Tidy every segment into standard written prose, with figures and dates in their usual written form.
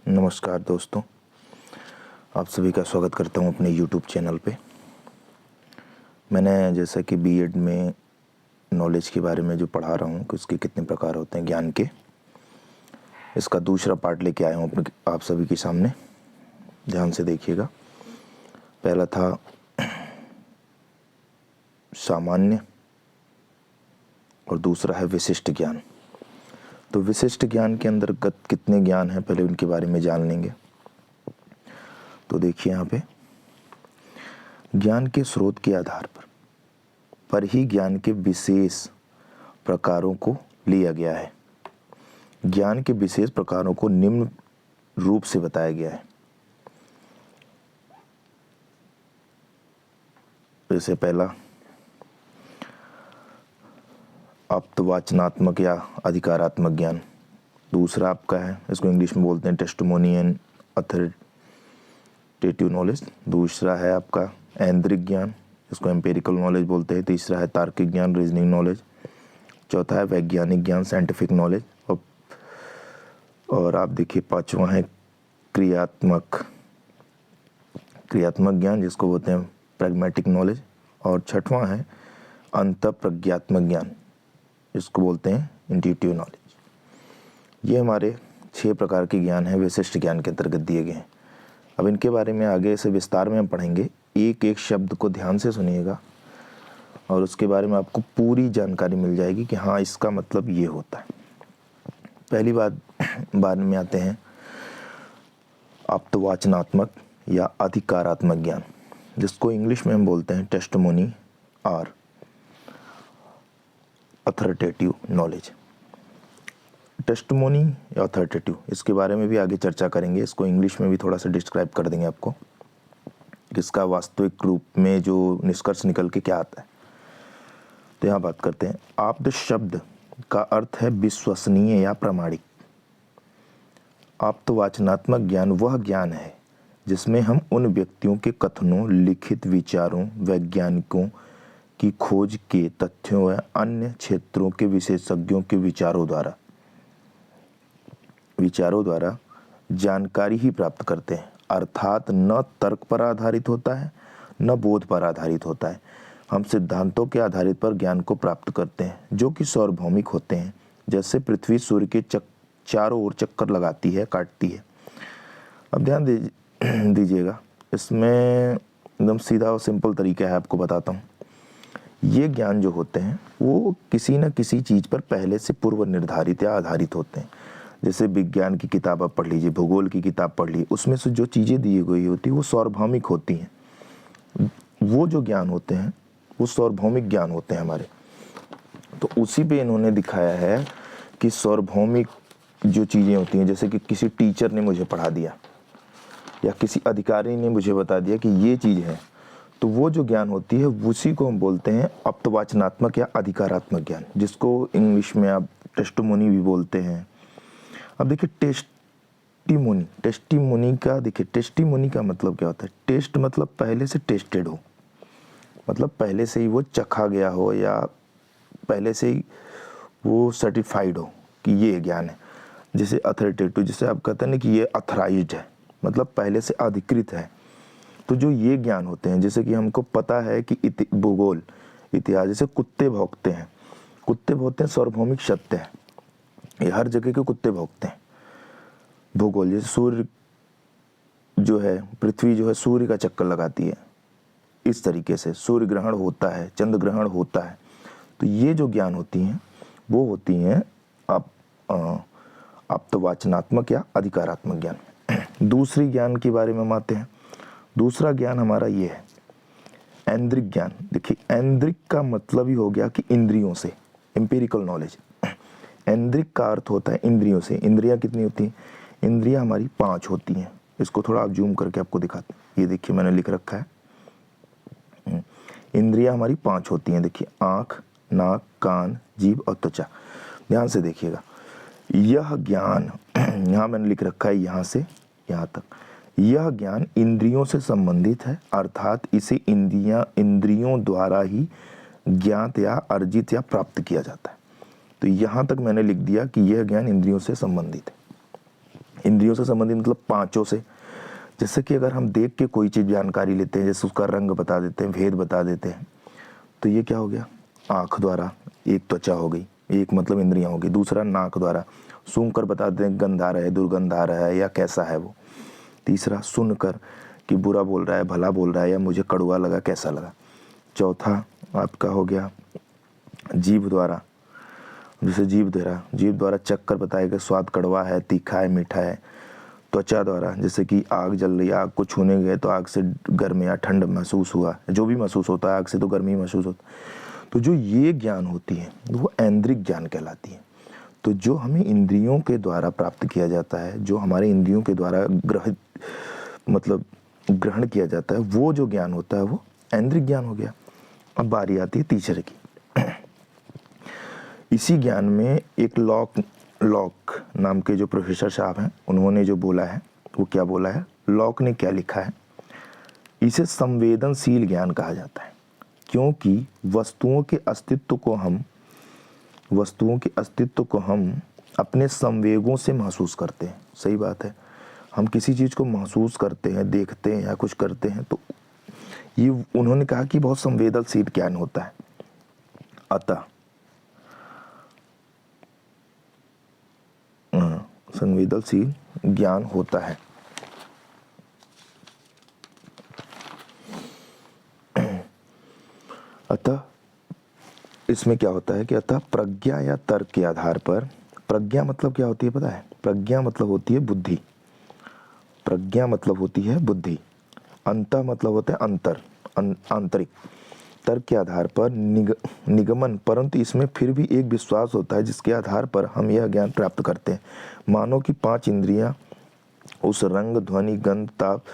नमस्कार दोस्तों, आप सभी का स्वागत करता हूं अपने YouTube चैनल पे। मैंने जैसा कि बीएड में नॉलेज के बारे में जो पढ़ा रहा हूं कि उसके कितने प्रकार होते हैं ज्ञान के, इसका दूसरा पार्ट लेके आया हूं आप सभी के सामने। ध्यान से देखिएगा। पहला था सामान्य और दूसरा है विशिष्ट ज्ञान। तो विशिष्ट ज्ञान के अंतर्गत कितने ज्ञान हैं, पहले उनके बारे में जान लेंगे। तो देखिए यहाँ पे ज्ञान के स्रोत के आधार पर ही ज्ञान के विशेष प्रकारों को लिया गया है। ज्ञान के विशेष प्रकारों को निम्न रूप से बताया गया है। जैसे पहला आप्तवाचनात्मक या अधिकारात्मक ज्ञान। दूसरा आपका है, इसको इंग्लिश में बोलते हैं टेस्टिमोनी एंड अथॉरिटेटिव नॉलेज। दूसरा है आपका ऐन्द्रिक ज्ञान, इसको एम्पिरिकल नॉलेज बोलते हैं। तीसरा है तार्किक ज्ञान, रीजनिंग नॉलेज। चौथा है वैज्ञानिक ज्ञान, साइंटिफिक नॉलेज। और आप देखिए पांचवा है क्रियात्मक ज्ञान, जिसको बोलते हैं प्रैग्मेटिक नॉलेज। और छठवां है अंतःप्रज्ञात्मक ज्ञान, जिसको बोलते हैं इंट्यूटिव नॉलेज। ये हमारे 6 प्रकार के ज्ञान हैं, विशिष्ट ज्ञान के अंतर्गत दिए गए हैं। अब इनके बारे में आगे से विस्तार में हम पढ़ेंगे। एक एक शब्द को ध्यान से सुनिएगा और उसके बारे में आपको पूरी जानकारी मिल जाएगी कि हाँ, इसका मतलब ये होता है। पहली बात में आते हैं आप्तवाचनात्मक या अधिकारात्मक ज्ञान, जिसको इंग्लिश में हम बोलते हैं टेस्टिमोनी और अथॉरिटेटिव नॉलेज। टेस्टिमोनी या अथॉरिटेटिव, इसके बारे में भी आगे चर्चा करेंगे। इसको इंग्लिश में भी थोड़ा सा डिस्क्राइब कर देंगे आपको, इसका वास्तविक रूप में जो निष्कर्ष निकल के क्या आता है। तो यहाँ बात करते हैं। आप्त शब्द का अर्थ है विश्वसनीय या प्रामाणिक। आप्तवाचनात्मक ज्ञान वह ज्ञान है जिसमें हम उन व्यक्तियों के कथनों, लिखित विचारों, वैज्ञानिकों की खोज के तथ्यों या अन्य क्षेत्रों के विशेषज्ञों के विचारों द्वारा जानकारी ही प्राप्त करते हैं। अर्थात न तर्क पर आधारित होता है, न बोध पर आधारित होता है। हम सिद्धांतों के आधारित पर ज्ञान को प्राप्त करते हैं, जो कि सार्वभौमिक होते हैं। जैसे पृथ्वी सूर्य के चारों ओर चक्कर लगाती है, काटती है। अब ध्यान दीजिएगा, इसमें एकदम सीधा और सिंपल तरीका है, आपको बताता हूँ। ये ज्ञान जो होते हैं वो किसी न किसी चीज़ पर पहले से पूर्व निर्धारित या आधारित होते हैं। जैसे विज्ञान की किताब आप पढ़ लीजिए, भूगोल की किताब पढ़ लीजिए, उसमें से जो चीज़ें दी गई होती है वो सार्वभौमिक होती हैं। वो जो ज्ञान होते हैं वो सार्वभौमिक ज्ञान होते हैं हमारे। तो उसी पे इन्होंने दिखाया है कि सार्वभौमिक जो चीज़ें होती हैं, जैसे कि किसी टीचर ने मुझे पढ़ा दिया या किसी अधिकारी ने मुझे बता दिया कि ये चीज़ है, तो वो जो ज्ञान होती है उसी को हम बोलते हैं आप्तवाचनात्मक या अधिकारात्मक ज्ञान, जिसको इंग्लिश में आप टेस्टिमोनी भी बोलते हैं। अब देखिए टेस्टिमोनी का मतलब क्या होता है। टेस्ट मतलब पहले से टेस्टेड हो, मतलब पहले से ही वो चखा गया हो या पहले से ही वो सर्टिफाइड हो कि ये ज्ञान है। जैसे अथॉरिटेटिव, जैसे आप कहते हैं ना कि ये अथराइज्ड है, मतलब पहले से अधिकृत है। तो जो ये ज्ञान होते हैं, जैसे कि हमको पता है कि भूगोल, इतिहास, जैसे कुत्ते भौंकते हैं सार्वभौमिक सत्य है, ये हर जगह के कुत्ते भौंकते हैं। भूगोल, जैसे सूर्य जो है, पृथ्वी जो है सूर्य का चक्कर लगाती है, इस तरीके से सूर्य ग्रहण होता है, चंद्र ग्रहण होता है। तो ये जो ज्ञान होती हैं वो होती हैं आप्तवाचनात्मक या अधिकारात्मक ज्ञान। दूसरी ज्ञान के बारे में हम आते हैं। दूसरा ज्ञान हमारा ये है ऐन्द्रिक ज्ञान। देखिए ऐन्द्रिक का मतलब ही हो गया कि इंद्रियों से, एम्पिरिकल नॉलेज। ऐन्द्रिक का अर्थ होता है इंद्रियों से। इंद्रियां कितनी होती हैं? इंद्रियां हमारी 5 होती हैं। इसको थोड़ा आप जूम करके आपको दिखाते हैं। ये देखिए मैंने लिख रखा है, इंद्रियां हमारी 5 होती हैं। देखिए आँख, नाक, कान, जीभ और त्वचा। ध्यान से देखिएगा, यह ज्ञान यहाँ मैंने लिख रखा है, यहाँ से यहाँ तक, यह ज्ञान इंद्रियों से संबंधित है, अर्थात इसे इंद्रियों द्वारा ही ज्ञात या अर्जित या प्राप्त किया जाता है। तो यहाँ तक मैंने लिख दिया कि यह ज्ञान इंद्रियों से संबंधित है। इंद्रियों से संबंधित मतलब पांचों से। जैसे कि अगर हम देख के कोई चीज़ जानकारी लेते हैं, जैसे उसका रंग बता देते हैं, भेद बता देते हैं, तो ये क्या हो गया, आँख द्वारा एक त्वचा हो गई, एक मतलब इंद्रियाँ हो गई। दूसरा नाक द्वारा सूंघ कर बता देते हैं गंध आ रहा है, दुर्गंध आ रहा है या कैसा है वो। तीसरा सुनकर कि बुरा बोल रहा है, भला बोल रहा है, या मुझे कड़वा लगा, कैसा लगा। चौथा आपका हो गया जीभ द्वारा, जैसे जीभ द्वारा चख कर बताएगा स्वाद कड़वा है, तीखा है, मीठा है। त्वचा द्वारा, जैसे कि आग जल रही है, आग को छूने गए तो आग से गर्मी या ठंड महसूस हुआ, जो भी महसूस होता है आग से तो गर्मी महसूस होता है। तो जो ये ज्ञान होती है वो ऐन्द्रिक ज्ञान कहलाती है। तो जो हमें इंद्रियों के द्वारा प्राप्त किया जाता है, जो हमारे इंद्रियों के द्वारा ग्रहण किया जाता है, वो जो ज्ञान होता है वो ऐन्द्रिक ज्ञान हो गया। अब बारी आती है तीसरे की। इसी ज्ञान में एक लॉक नाम के जो प्रोफेसर साहब हैं, उन्होंने जो बोला है वो क्या बोला है, लॉक ने क्या लिखा है, इसे संवेदनशील ज्ञान कहा जाता है, क्योंकि वस्तुओं के अस्तित्व को हम अपने संवेगों से महसूस करते हैं। सही बात है, हम किसी चीज़ को महसूस करते हैं, देखते हैं या कुछ करते हैं, तो ये उन्होंने कहा कि बहुत संवेदनशील ज्ञान होता है। अतः संवेदनशील ज्ञान होता है। अतः इसमें क्या होता है कि अतः प्रज्ञा या तर्क के आधार पर, प्रज्ञा मतलब क्या होती है पता है, प्रज्ञा मतलब होती है बुद्धि, प्रज्ञा मतलब होती है बुद्धि, अंतः मतलब होता है अंतर, आंतरिक। तर्क के आधार पर निगमन, परंतु इसमें फिर भी एक विश्वास होता है जिसके आधार पर हम यह ज्ञान प्राप्त करते हैं। मानो कि 5 इंद्रियां उस रंग, ध्वनि, गंध, ताप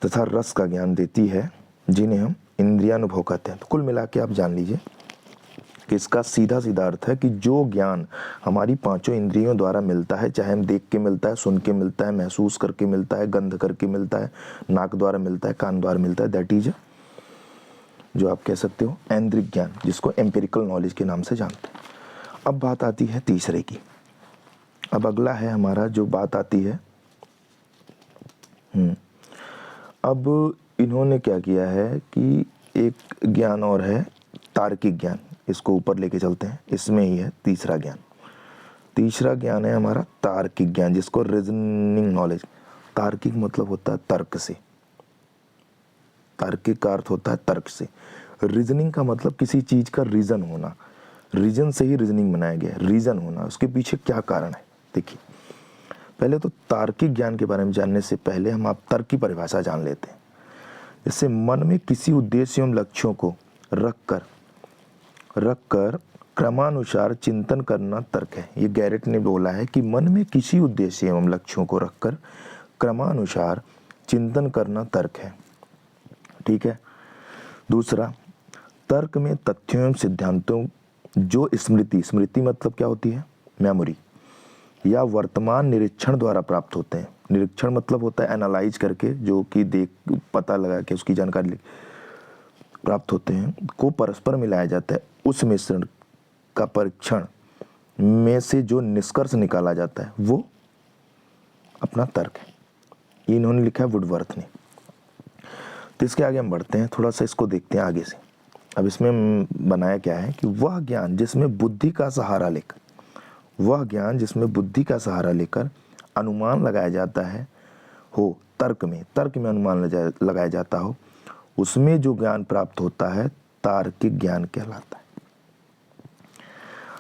तथा रस का ज्ञान देती है, जिन्हें हम इंद्रियानुभव कहते हैं। तो कुल मिला के आप जान लीजिए कि इसका सीधा अर्थ है कि जो ज्ञान हमारी 5 इंद्रियों द्वारा मिलता है, चाहे हम देख के मिलता है, सुन के मिलता है, महसूस करके मिलता है, गंध करके मिलता है, नाक द्वारा मिलता है, कान द्वारा मिलता है, दैट इज जो आप कह सकते हो ऐन्द्रिक ज्ञान, जिसको एम्पिरिकल नॉलेज के नाम से जानते हैं। अब बात आती है तीसरे की। अब अगला है हमारा जो बात आती है, अब इन्होंने क्या किया है कि एक ज्ञान और है तार्किक ज्ञान, इसको ऊपर लेके चलते हैं। इसमें ही है तीसरा ज्ञान। तीसरा ज्ञान है हमारा तार्किक ज्ञान, जिसको रीजनिंग नॉलेज। तार्किक मतलब होता है तर्क से, तार्किक का अर्थ होता है तर्क से। रीजनिंग का मतलब किसी चीज का रीजन होना, रीजन से ही रीजनिंग बनाया गया है, रीजन होना, उसके पीछे क्या कारण है। देखिए, पहले तो तार्किक ज्ञान के बारे में जानने से पहले हम आप तर्क की परिभाषा जान लेते हैं। जैसे मन में किसी उद्देश्य एवं लक्ष्यों को रखकर क्रमानुसार चिंतन करना तर्क है। ये गैरेट ने बोला है कि मन में किसी उद्देश्य एवं लक्ष्यों को रखकर क्रमानुसार चिंतन करना तर्क है। ठीक है। दूसरा, तर्क में तथ्यों एवं सिद्धांतों जो स्मृति मतलब क्या होती है, मेमोरी, या वर्तमान निरीक्षण द्वारा प्राप्त होते हैं। निरीक्षण मतलब होता है एनालाइज करके, जो कि देख पता लगा के उसकी जानकारी प्राप्त होते हैं, को परस्पर मिलाया जाता है। उस मिश्रण का परीक्षण में से जो निष्कर्ष निकाला जाता है वो अपना तर्क है। ये इन्होंने लिखा है वुडवर्थ ने। तो इसके आगे हम बढ़ते हैं, थोड़ा सा इसको देखते हैं आगे से। अब इसमें बनाया क्या है कि वह ज्ञान जिसमें बुद्धि का सहारा लेकर अनुमान लगाया जाता है हो, तर्क में अनुमान लगाया जाता हो, उसमें जो ज्ञान प्राप्त होता है तार्किक ज्ञान कहलाता है।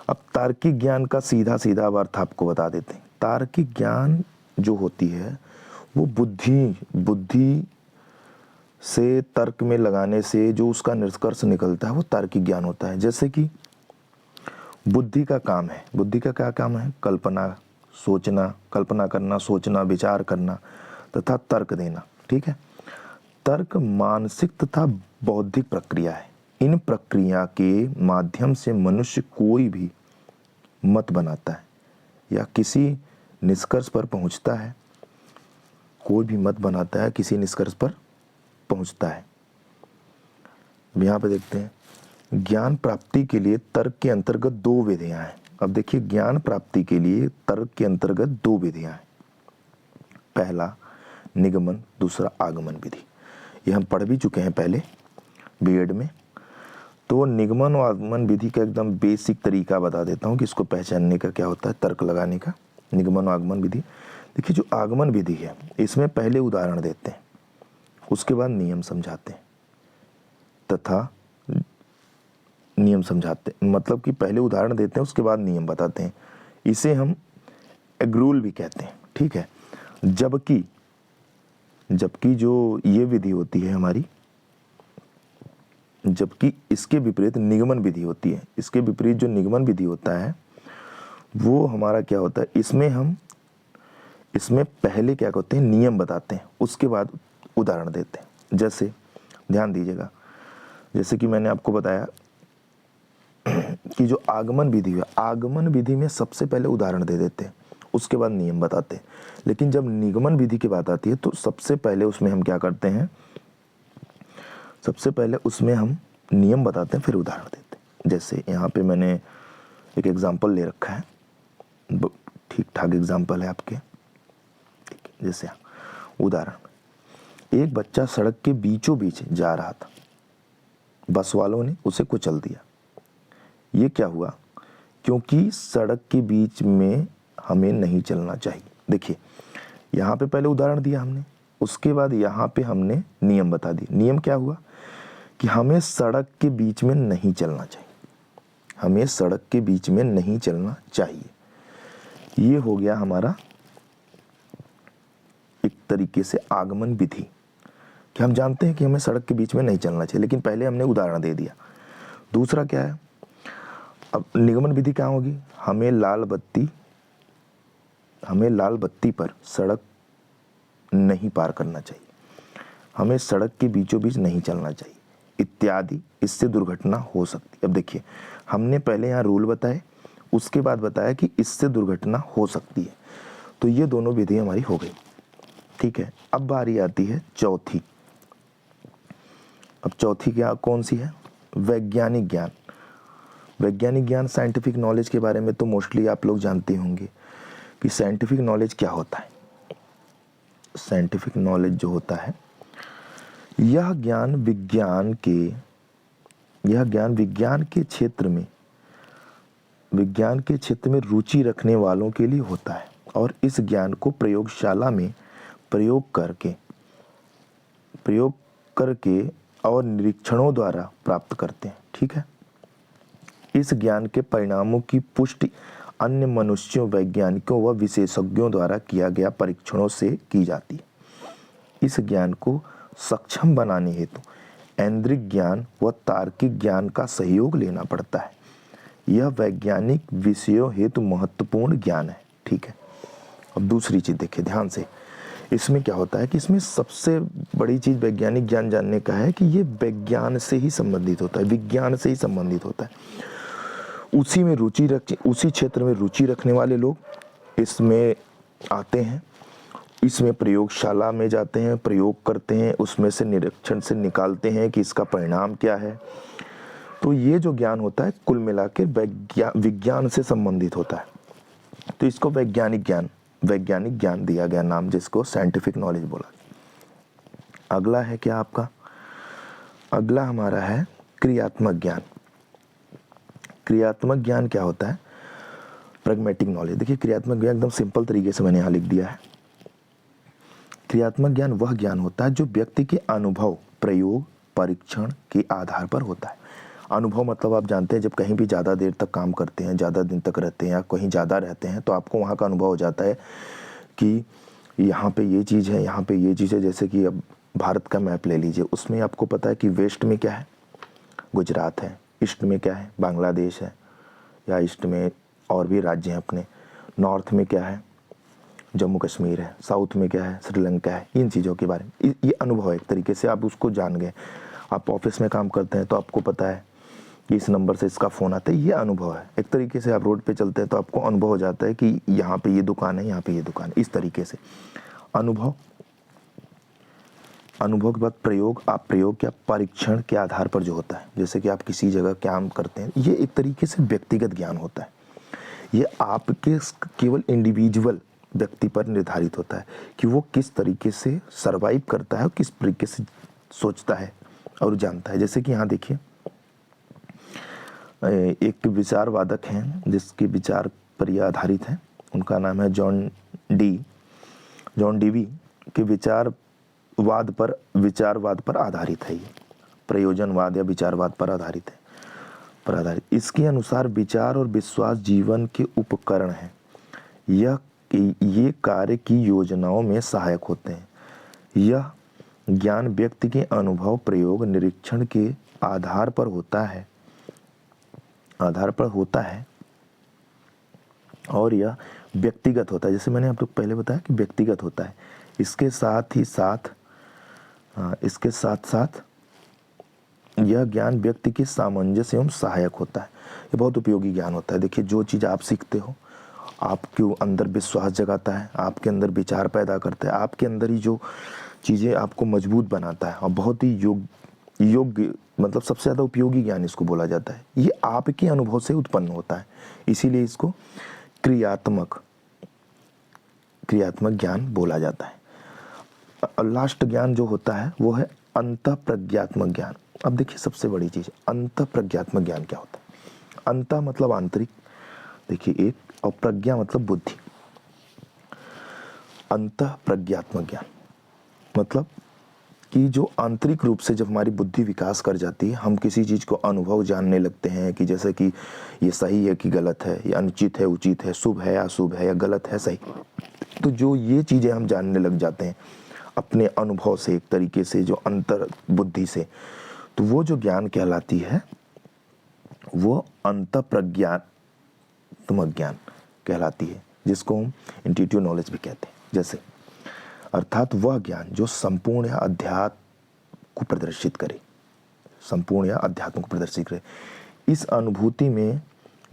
अब तार्किक ज्ञान का सीधा अर्थ आपको बता देते हैं। तार्किक ज्ञान जो होती है वो बुद्धि से तर्क में लगाने से जो उसका निष्कर्ष निकलता है वो तार्किक ज्ञान होता है। जैसे कि बुद्धि का क्या काम है, कल्पना करना, सोचना, विचार करना तथा तर्क देना। ठीक है। तर्क मानसिक तथा बौद्धिक प्रक्रिया है। इन प्रक्रिया के माध्यम से मनुष्य कोई भी मत बनाता है या किसी निष्कर्ष पर पहुंचता है, किसी निष्कर्ष पर पहुंचता है। यहाँ पे देखते हैं, ज्ञान प्राप्ति के लिए तर्क के अंतर्गत 2 विधियां हैं। अब देखिए, ज्ञान प्राप्ति के लिए तर्क के अंतर्गत 2 विधियां हैं। पहला निगमन, दूसरा आगमन विधि। ये हम पढ़ भी चुके हैं पहले बीएड में। तो निगमन और आगमन विधि का एकदम बेसिक तरीका बता देता हूँ कि इसको पहचानने का क्या होता है, तर्क लगाने का। निगमन और आगमन विधि, देखिए जो आगमन विधि है इसमें पहले उदाहरण देते हैं, उसके बाद नियम समझाते हैं तथा नियम समझाते हैं, मतलब कि पहले उदाहरण देते हैं उसके बाद नियम बताते हैं। इसे हम एग्रूल भी कहते हैं, ठीक है। जबकि जो ये विधि होती है हमारी, जबकि इसके विपरीत निगमन विधि होती है। इसके विपरीत जो निगमन विधि होता है वो हमारा क्या होता है, इसमें पहले क्या कहते हैं, नियम बताते हैं, उसके बाद उदाहरण देते हैं। जैसे ध्यान दीजिएगा, जैसे कि मैंने आपको बताया कि जो आगमन विधि है, आगमन विधि में सबसे पहले उदाहरण दे देते हैं, उसके बाद नियम बताते हैं। लेकिन जब निगमन विधि की बात आती है तो सबसे पहले उसमें हम क्या करते हैं, सबसे पहले उसमें हम नियम बताते हैं, फिर उदाहरण देते हैं। जैसे यहाँ पे मैंने एक एग्जाम्पल ले रखा है, ठीक ठाक एग्जाम्पल है आपके, ठीक है। जैसे उदाहरण, एक बच्चा सड़क के बीचों बीच जा रहा था, बस वालों ने उसे कुचल दिया। ये क्या हुआ, क्योंकि सड़क के बीच में हमें नहीं चलना चाहिए। देखिए यहाँ पे पहले उदाहरण दिया हमने, उसके बाद यहाँ पे हमने नियम बता दिए। नियम क्या हुआ कि हमें सड़क के बीच में नहीं चलना चाहिए, हमें सड़क के बीच में नहीं चलना चाहिए। ये हो गया हमारा एक तरीके से आगमन विधि, कि हम जानते हैं कि हमें सड़क के बीच में नहीं चलना चाहिए, लेकिन पहले हमने उदाहरण दे दिया। दूसरा क्या है, अब निगमन विधि क्या होगी, हमें लाल बत्ती पर सड़क नहीं पार करना चाहिए, हमें सड़क के बीचों बीच नहीं चलना चाहिए इत्यादि, इससे दुर्घटना हो सकती है। अब देखिए हमने पहले यहाँ रूल बताए, उसके बाद बताया कि इससे दुर्घटना हो सकती है। तो ये दोनों विधि हमारी हो गई, ठीक है। अब बारी आती है चौथी। अब चौथी क्या कौन सी है, वैज्ञानिक ज्ञान। वैज्ञानिक ज्ञान, साइंटिफिक नॉलेज के बारे में तो मोस्टली आप लोग जानते होंगे कि साइंटिफिक नॉलेज क्या होता है। साइंटिफिक नॉलेज जो होता है, यह ज्ञान विज्ञान के क्षेत्र में रुचि रखने वालों के लिए होता है, और इस ज्ञान को प्रयोगशाला में प्रयोग करके और निरीक्षणों द्वारा प्राप्त करते हैं, ठीक है। इस ज्ञान के परिणामों की पुष्टि अन्य मनुष्यों, वैज्ञानिकों व विशेषज्ञों द्वारा किया गया परीक्षणों से की जाती है। इस ज्ञान को सक्षम बनाने हेतु ऐन्द्रिक ज्ञान व तार्किक ज्ञान का सहयोग लेना पड़ता है। यह वैज्ञानिक विषयों हेतु महत्वपूर्ण ज्ञान है, ठीक है। अब दूसरी चीज देखिए ध्यान से, इसमें क्या होता है कि इसमें सबसे बड़ी चीज वैज्ञानिक ज्ञान जानने का है कि ये विज्ञान से ही संबंधित होता है, विज्ञान से ही संबंधित होता है। उसी क्षेत्र में रुचि रखने वाले लोग इसमें आते हैं, इसमें प्रयोगशाला में जाते हैं, प्रयोग करते हैं, उसमें से निरीक्षण से निकालते हैं कि इसका परिणाम क्या है। तो ये जो ज्ञान होता है कुल मिलाकर विज्ञान से संबंधित होता है। तो इसको वैज्ञानिक ज्ञान दिया गया नाम, जिसको साइंटिफिक नॉलेज बोला। अगला है क्या आपका, अगला हमारा है क्रियात्मक ज्ञान। क्रियात्मक ज्ञान क्या होता है, प्रैग्मेटिक नॉलेज। देखिए क्रियात्मक ज्ञान एकदम सिंपल तरीके से मैंने यहाँ लिख दिया है। क्रियात्मक ज्ञान वह ज्ञान होता है जो व्यक्ति के अनुभव, प्रयोग, परीक्षण के आधार पर होता है। अनुभव मतलब आप जानते हैं, जब कहीं भी ज़्यादा देर तक काम करते हैं, ज़्यादा दिन तक रहते हैं या कहीं ज़्यादा रहते हैं, तो आपको वहाँ का अनुभव हो जाता है कि यहाँ पे ये चीज़ है, यहाँ पे ये चीज़ है। जैसे कि अब भारत का मैप ले लीजिए, उसमें आपको पता है कि वेस्ट में क्या है, गुजरात है, ईस्ट में क्या है, बांग्लादेश है, या ईस्ट में और भी राज्य हैं अपने, नॉर्थ में क्या है, जम्मू कश्मीर है, साउथ में क्या है, श्रीलंका है। इन चीज़ों के बारे में ये अनुभव है, एक तरीके से आप उसको जान गए। आप ऑफिस में काम करते हैं तो आपको पता है कि इस नंबर से इसका फ़ोन आता है, ये अनुभव है। एक तरीके से आप रोड पे चलते हैं तो आपको अनुभव हो जाता है कि यहाँ पे ये दुकान है, यहाँ पे ये दुकान है। इस तरीके से अनुभव के बाद प्रयोग, आप प्रयोग या परीक्षण के आधार पर जो होता है, जैसे कि आप किसी जगह काम करते हैं, ये एक तरीके से व्यक्तिगत ज्ञान होता है। ये आपके केवल इंडिविजुअल व्यक्ति पर निर्धारित होता है कि वो किस तरीके से सरवाइव करता है और किस तरीके से सोचता है और जानता है। जैसे कि यहाँ देखिए, एक विचारवादक हैं जिसके विचार पर यह आधारित है, उनका नाम है जॉन डीवी के विचारवाद पर आधारित है। ये प्रयोजनवाद या विचारवाद पर आधारित है। इसके अनुसार विचार और विश्वास जीवन के उपकरण हैं। ये कार्य की योजनाओं में सहायक होते हैं। यह ज्ञान व्यक्ति के अनुभव, प्रयोग, निरीक्षण के आधार पर होता है और यह व्यक्तिगत होता है। जैसे मैंने आप लोग पहले बताया कि व्यक्तिगत होता है। इसके साथ साथ यह ज्ञान व्यक्ति के सामंजस्य एवं सहायक होता है। ये बहुत उपयोगी ज्ञान होता है। देखिए, जो चीज़ आप सीखते हो आपके अंदर विश्वास जगाता है, आपके अंदर विचार पैदा करता है, आपके अंदर ही जो चीज़ें आपको मजबूत बनाता है और बहुत ही योग्य मतलब सबसे ज़्यादा उपयोगी ज्ञान इसको बोला जाता है। ये आपके अनुभव से उत्पन्न होता है, इसीलिए इसको क्रियात्मक ज्ञान बोला जाता है। लास्ट ज्ञान जो होता है वो है अंतःप्रज्ञात्मक ज्ञान। अब देखिए, सबसे बड़ी चीज़ अंतःप्रज्ञात्मक ज्ञान क्या होता है। अंत मतलब आंतरिक, देखिए एक, और प्रज्ञा मतलब बुद्धि। अंतःप्रज्ञात्मक ज्ञान मतलब कि जो आंतरिक रूप से जब हमारी बुद्धि विकास कर जाती है, हम किसी चीज़ को अनुभव जानने लगते हैं कि जैसे कि ये सही है कि गलत है, या अनुचित है उचित है, शुभ है या अशुभ है, या गलत है सही। तो जो ये चीज़ें हम जानने लग जाते हैं अपने अनुभव से, एक तरीके से जो अंतर बुद्धि से, तो वो जो ज्ञान कहलाती है वो अंतःप्रज्ञात्मक ज्ञान कहलाती है, जिसको हम इंट्यूटिव नॉलेज भी कहते हैं। जैसे अर्थात वह ज्ञान जो संपूर्ण या अध्यात्म को प्रदर्शित करे, इस अनुभूति में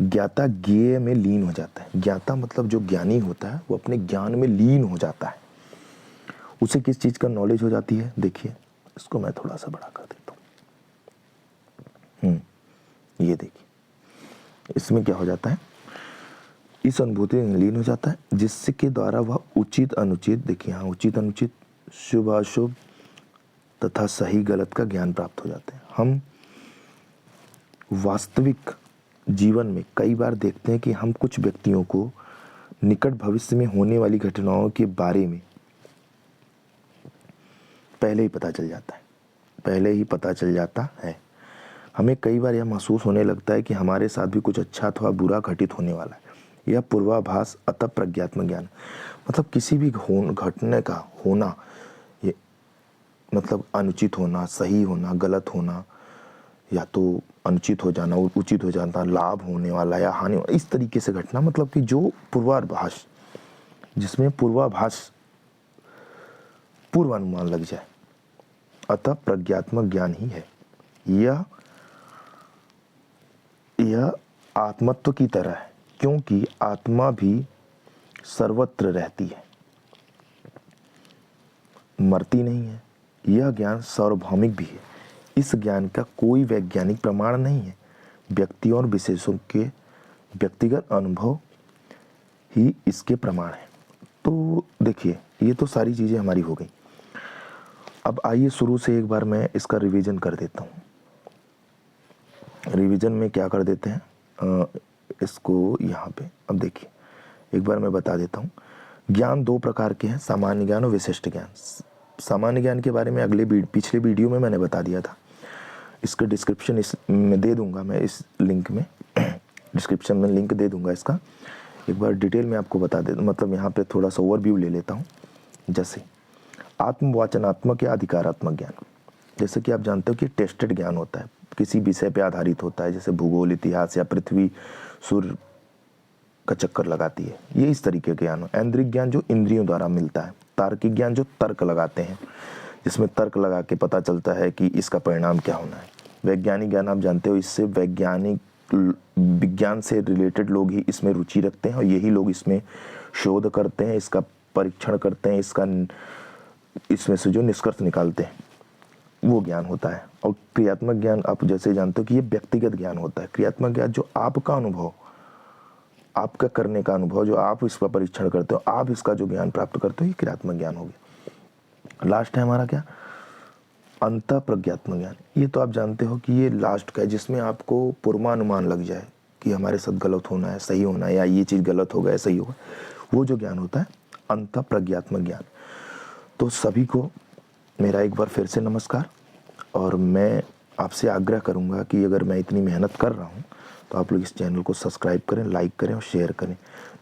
ज्ञाता ज्ञेय में लीन हो जाता है। ज्ञाता मतलब जो ज्ञानी होता है वो अपने ज्ञान में लीन हो जाता है। उसे किस चीज़ का नॉलेज हो जाती है, देखिए इसको मैं थोड़ा सा बड़ा कर देता हूँ। ये देखिए, इसमें क्या हो जाता है, इस अनुभूति में लीन हो जाता है, जिसके द्वारा वह उचित अनुचित, देखिए यहाँ उचित अनुचित, शुभ अशुभ तथा सही गलत का ज्ञान प्राप्त हो जाते हैं। हम वास्तविक जीवन में कई बार देखते हैं कि हम कुछ व्यक्तियों को निकट भविष्य में होने वाली घटनाओं के बारे में पहले ही पता चल जाता है। हमें कई बार यह महसूस होने लगता है कि हमारे साथ भी कुछ अच्छा अथवा बुरा घटित होने वाला है। यह पूर्वाभास अतः प्रज्ञात्मक ज्ञान, मतलब किसी भी घटने का होना, ये मतलब अनुचित होना, सही होना, गलत होना, या तो अनुचित हो जाना, उचित हो जाना, लाभ होने वाला या हानि, इस तरीके से घटना, मतलब कि जो पूर्वाभास, जिसमें पूर्वानुमान लग जाए, अतः प्रज्ञात्मक ज्ञान ही है। यह आत्मत्व की तरह है, क्योंकि आत्मा भी सर्वत्र रहती है, मरती नहीं है। यह ज्ञान सार्वभौमिक भी है। इस ज्ञान का कोई वैज्ञानिक प्रमाण नहीं है। व्यक्तियों और विशेषों के व्यक्तिगत अनुभव ही इसके प्रमाण हैं। तो देखिए, ये तो सारी चीज़ें हमारी हो गई। अब आइए शुरू से एक बार मैं इसका रिवीजन कर देता हूँ। रिवीजन में क्या कर देते हैं, इसको यहाँ पे अब देखिए एक बार मैं बता देता हूँ। ज्ञान दो प्रकार के हैं, सामान्य ज्ञान और विशिष्ट ज्ञान। सामान्य ज्ञान के बारे में पिछले वीडियो में मैंने बता दिया था। इसका डिस्क्रिप्शन में दे दूंगा, मैं इस लिंक में डिस्क्रिप्शन में लिंक दे दूंगा इसका। एक बार डिटेल में आपको बता दे, मतलब यहाँ पे थोड़ा सा ओवरव्यू ले लेता हूँ। जैसे आत्मवाचनात्मक या अधिकारात्मक ज्ञान, जैसे कि आप जानते हो कि टेस्टेड ज्ञान होता है, किसी विषय पे आधारित होता है, जैसे भूगोल, इतिहास या पृथ्वी सूर्य का चक्कर लगाती है, ये इस तरीके का ज्ञान। ऐन्द्रिक ज्ञान जो इंद्रियों द्वारा मिलता है। तार्किक ज्ञान जो तर्क लगाते हैं, जिसमें तर्क लगा के पता चलता है कि इसका परिणाम क्या होना है। वैज्ञानिक ज्ञान आप जानते हो, इससे विज्ञान से रिलेटेड लोग ही इसमें रुचि रखते हैं और यही लोग इसमें शोध करते हैं, इसका परीक्षण करते हैं, इसमें से जो निष्कर्ष निकालते हैं वो ज्ञान होता है। और क्रियात्मक ज्ञान आप जैसे जानते हो कि ये व्यक्तिगत ज्ञान होता है। क्रियात्मक ज्ञान जो आपका अनुभव आपका करने का अनुभव, जो आप इसका परीक्षण करते हो, आप इसका जो ज्ञान प्राप्त करते हो, ये क्रियात्मक ज्ञान हो गया। लास्ट है हमारा क्या, अंत प्रज्ञात्मक ज्ञान। ये तो आप जानते हो कि ये लास्ट का है, जिसमें आपको पूर्वानुमान लग जाए कि हमारे साथ गलत होना है, सही होना है, या ये चीज़ गलत होगा या सही होगा, वो जो ज्ञान होता है अंत प्रज्ञात्मक ज्ञान। तो सभी को मेरा एक बार फिर से नमस्कार, और मैं आपसे आग्रह करूंगा कि अगर मैं इतनी मेहनत कर रहा हूं तो आप लोग इस चैनल को सब्सक्राइब करें, लाइक करें और शेयर करें,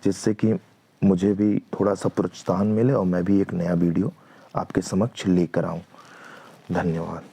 जिससे कि मुझे भी थोड़ा सा प्रोत्साहन मिले और मैं भी एक नया वीडियो आपके समक्ष लेकर आऊं। धन्यवाद।